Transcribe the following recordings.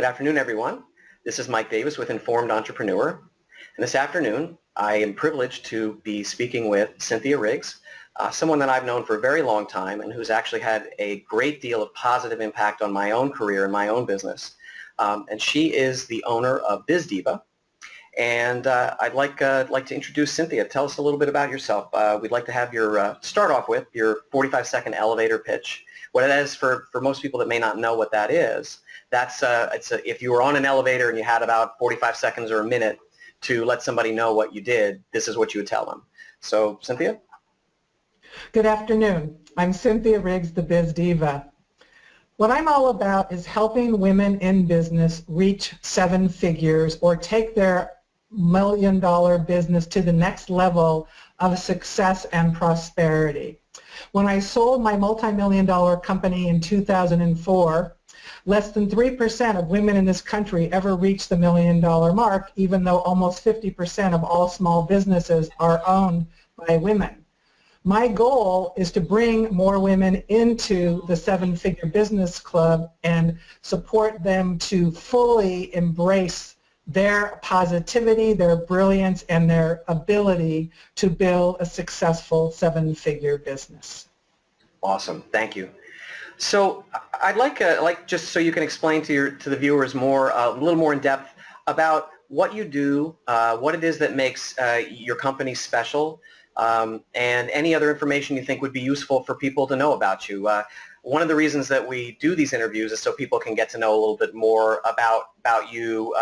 Good afternoon, everyone. This is Mike Davis with Informed Entrepreneur. And this afternoon, I am privileged to be speaking with Cynthia Riggs, someone that I've known for a very long time and who's actually had a great deal of positive impact on my own career and my own business. And she is the owner of Diva. And I'd like to introduce Cynthia. Tell us a little bit about yourself. We'd like to have your start off with your 45-second elevator pitch. What it is for most people that may not know what that is, that's if you were on an elevator and you had about 45 seconds or a minute to let somebody know what you did, this is what you would tell them. So, Cynthia? Good afternoon. I'm Cynthia Riggs, the Biz Diva. What I'm all about is helping women in business reach 7 figures or take their million-dollar business to the next level of success and prosperity. When I sold my multi-million-dollar company in 2004, less than 3% of women in this country ever reached the million-dollar mark, even though almost 50% of all small businesses are owned by women. My goal is to bring more women into the 7-figure business club and support them to fully embrace their positivity, their brilliance, and their ability to build a successful 7-figure business. Awesome. Thank you. So I'd like just so you can explain to the viewers more, a little more in depth about what you do, what it is that makes your company special, and any other information you think would be useful for people to know about you. One of the reasons that we do these interviews is so people can get to know a little bit more about you,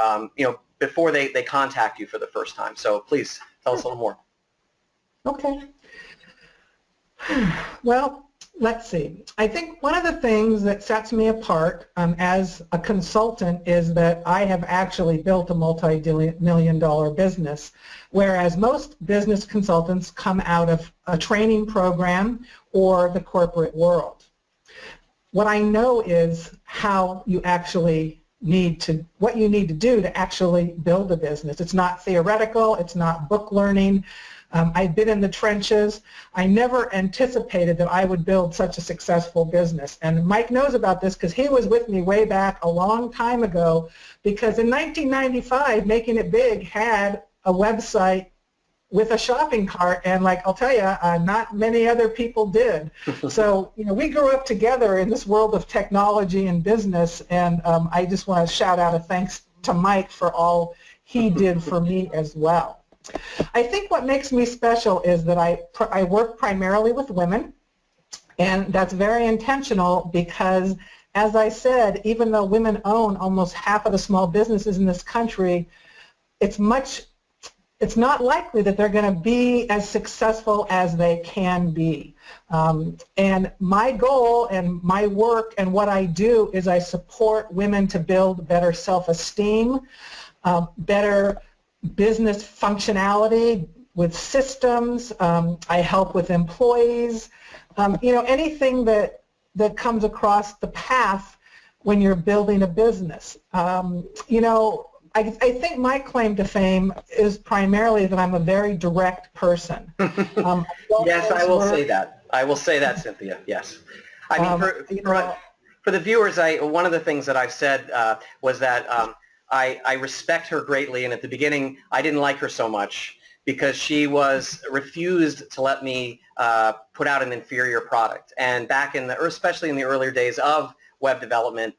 before they contact you for the first time. So please tell us a little more. Okay. Well, let's see. I think one of the things that sets me apart as a consultant is that I have actually built a multi-million-dollar business, whereas most business consultants come out of a training program or the corporate world. What I know is how you actually what you need to do to actually build a business. It's not theoretical, it's not book learning. I've been in the trenches. I never anticipated that I would build such a successful business. And Mike knows about this because he was with me way back a long time ago, because in 1995, Making It Big had a website with a shopping cart, and I'll tell you, not many other people did. So, we grew up together in this world of technology and business, and I just want to shout out a thanks to Mike for all he did for me as well. I think what makes me special is that I work primarily with women, and that's very intentional because, as I said, even though women own almost half of the small businesses in this country, it's not likely that they're going to be as successful as they can be. And my goal and my work and what I do is I support women to build better self-esteem, better business functionality with systems. I help with employees. Anything that comes across the path when you're building a business. I think my claim to fame is primarily that I'm a very direct person. Yes, I will say that. I will say that, Cynthia. Yes. I mean, for the viewers, one of the things that I've said was that I respect her greatly, and at the beginning, I didn't like her so much because she refused to let me put out an inferior product. And back especially in the earlier days of web development,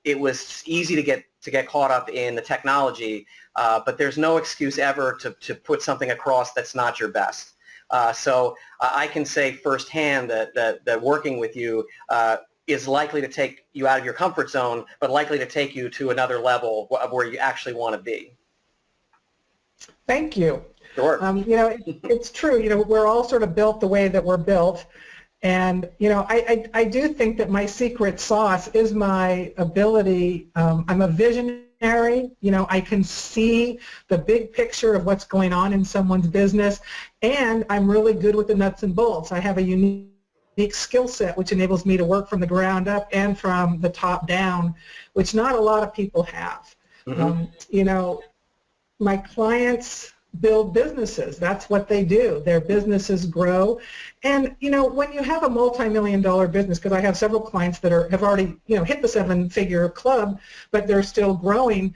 it was easy to get caught up in the technology, but there's no excuse ever to put something across that's not your best. So I can say firsthand that working with you is likely to take you out of your comfort zone, but likely to take you to another level of where you actually want to be. Thank you. Sure. It's true. We're all sort of built the way that we're built. And, I do think that my secret sauce is my ability. I'm a visionary. I can see the big picture of what's going on in someone's business, and I'm really good with the nuts and bolts. I have a unique skill set which enables me to work from the ground up and from the top down, which not a lot of people have. Mm-hmm. My clients build businesses. That's what they do. Their businesses grow. And, when you have a multi-million-dollar business, because I have several clients that have already, hit the seven-figure club, but they're still growing.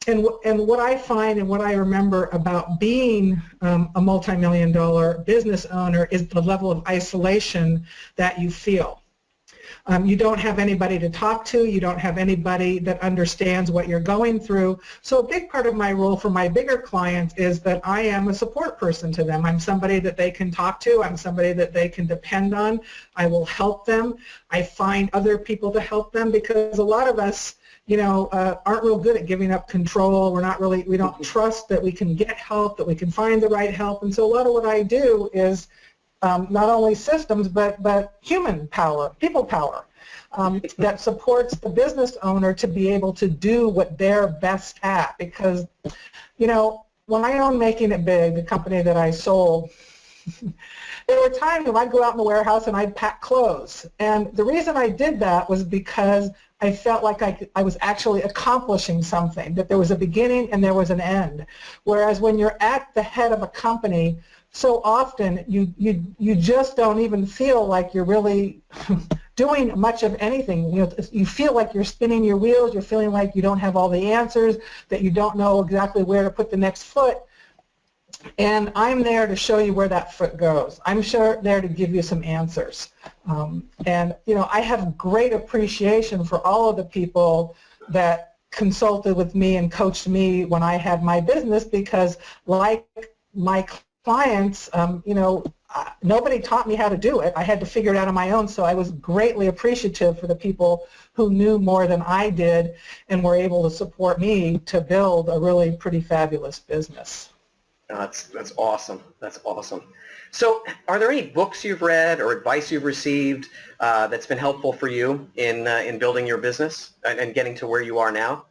And what I find and what I remember about being a multi-million-dollar business owner is the level of isolation that you feel. You don't have anybody to talk to. You don't have anybody that understands what you're going through. So a big part of my role for my bigger clients is that I am a support person to them. I'm somebody that they can talk to. I'm somebody that they can depend on. I will help them. I find other people to help them, because a lot of us, aren't real good at giving up control. We don't trust that we can get help, that we can find the right help. And so a lot of what I do is not only systems, but human power, people power, that supports the business owner to be able to do what they're best at. Because, when I owned Making It Big, the company that I sold, there were times when I'd go out in the warehouse and I'd pack clothes. And the reason I did that was because I felt like I was actually accomplishing something, that there was a beginning and there was an end. Whereas when you're at the head of a company, so often you just don't even feel like you're really doing much of anything. You feel like you're spinning your wheels. You're feeling like you don't have all the answers, that you don't know exactly where to put the next foot. And I'm there to show you where that foot goes. I'm there to give you some answers. And I have great appreciation for all of the people that consulted with me and coached me when I had my business, because like my clients, nobody taught me how to do it. I had to figure it out on my own, so I was greatly appreciative for the people who knew more than I did and were able to support me to build a really pretty fabulous business. That's awesome. That's awesome. So are there any books you've read or advice you've received that's been helpful for you in building your business and getting to where you are now?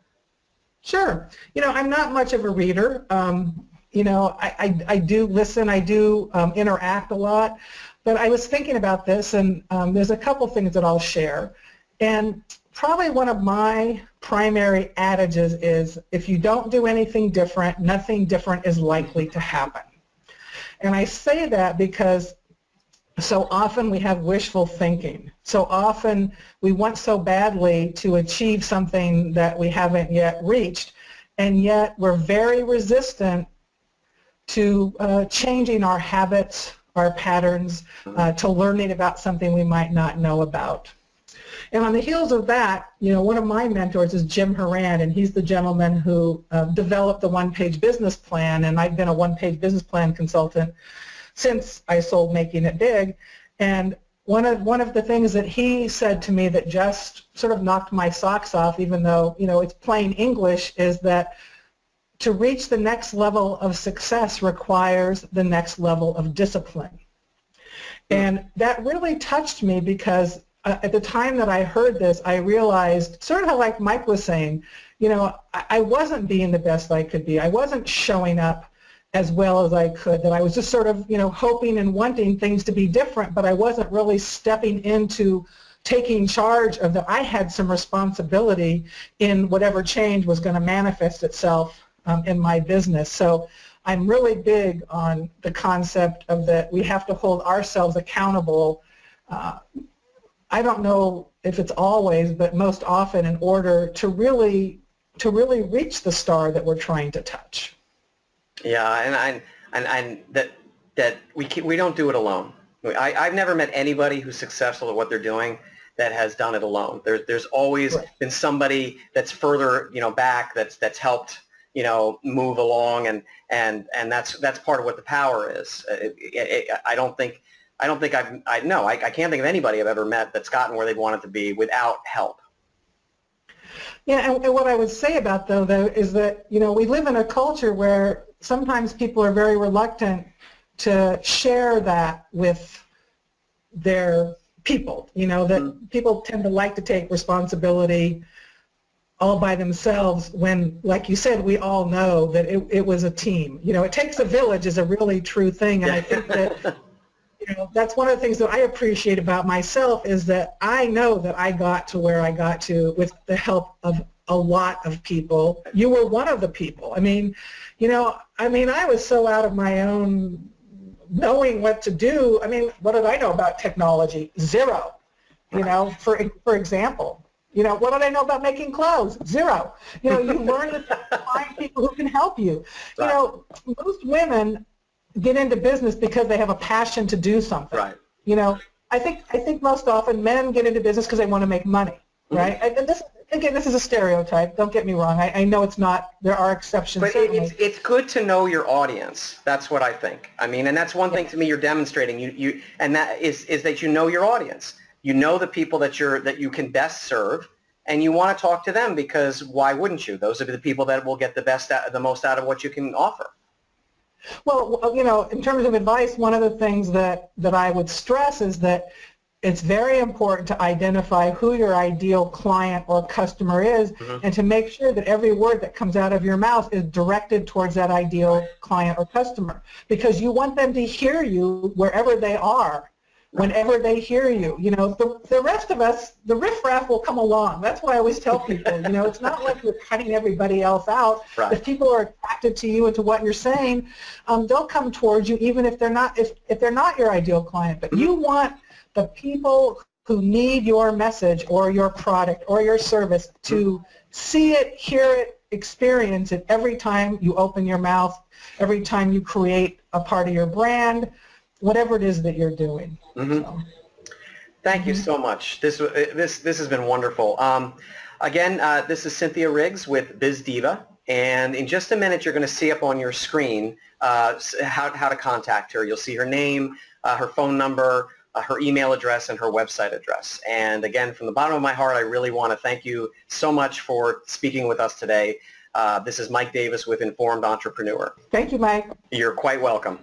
Sure. I'm not much of a reader. I do listen, I do interact a lot, but I was thinking about this, and there's a couple things that I'll share. And probably one of my primary adages is, if you don't do anything different, nothing different is likely to happen. And I say that because so often we have wishful thinking. So often we want so badly to achieve something that we haven't yet reached, and yet we're very resistant to changing our habits, our patterns, to learning about something we might not know about. And on the heels of that, one of my mentors is Jim Horan, and he's the gentleman who developed the one-page business plan, and I've been a one-page business plan consultant since I sold Making It Big. And one of the things that he said to me that just sort of knocked my socks off, even though it's plain English, is that to reach the next level of success requires the next level of discipline. And that really touched me, because at the time that I heard this, I realized, sort of like Mike was saying, I wasn't being the best I could be. I wasn't showing up as well as I could, that I was just sort of, hoping and wanting things to be different, but I wasn't really stepping into taking charge of that. I had some responsibility in whatever change was going to manifest itself in my business. So I'm really big on the concept of that we have to hold ourselves accountable. I don't know if it's always, but most often, in order to really reach the star that we're trying to touch. Yeah, and that we don't do it alone. I've never met anybody who's successful at what they're doing that has done it alone. There's always been somebody that's further back that's helped move along, and that's part of what the power is. I can't think of anybody I've ever met that's gotten where they wanted to be without help. Yeah, and what I would say about though is that we live in a culture where sometimes people are very reluctant to share that with their people. That people tend to like to take responsibility all by themselves, when, like you said, we all know that it was a team. It takes a village is a really true thing, and I think that that's one of the things that I appreciate about myself, is that I know that I got to where I got to with the help of a lot of people. You were one of the people. I mean, I was so out of my own knowing what to do. I mean, what did I know about technology? Zero. For example. What did I know about making clothes? Zero. You learn to find people who can help you. Right. Most women get into business because they have a passion to do something. Right. I think most often men get into business because they want to make money, right? Mm-hmm. And this is a stereotype. Don't get me wrong. I know it's not. There are exceptions. But it's good to know your audience. That's what I think. I mean, and that's one thing to me you're demonstrating. And that is that you know your audience. You know the people that you can best serve, and you want to talk to them because why wouldn't you? Those are the people that will get the most out of what you can offer. Well, in terms of advice, one of the things that I would stress is that it's very important to identify who your ideal client or customer is, mm-hmm. and to make sure that every word that comes out of your mouth is directed towards that ideal client or customer, because you want them to hear you wherever they are, whenever they hear you. The rest of us, the riffraff will come along. That's why I always tell people, it's not like you're cutting everybody else out. Right. If people are attracted to you and to what you're saying, they'll come towards you even if they're not your ideal client. But you want the people who need your message or your product or your service to see it, hear it, experience it every time you open your mouth, every time you create a part of your brand, whatever it is that you're doing. Mm-hmm. So. Thank you so much. This has been wonderful. Again, this is Cynthia Riggs with Biz Diva, and in just a minute you're going to see up on your screen how to contact her. You'll see her name, her phone number, her email address, and her website address. And again, from the bottom of my heart, I really want to thank you so much for speaking with us today. This is Mike Davis with Informed Entrepreneur. Thank you, Mike. You're quite welcome.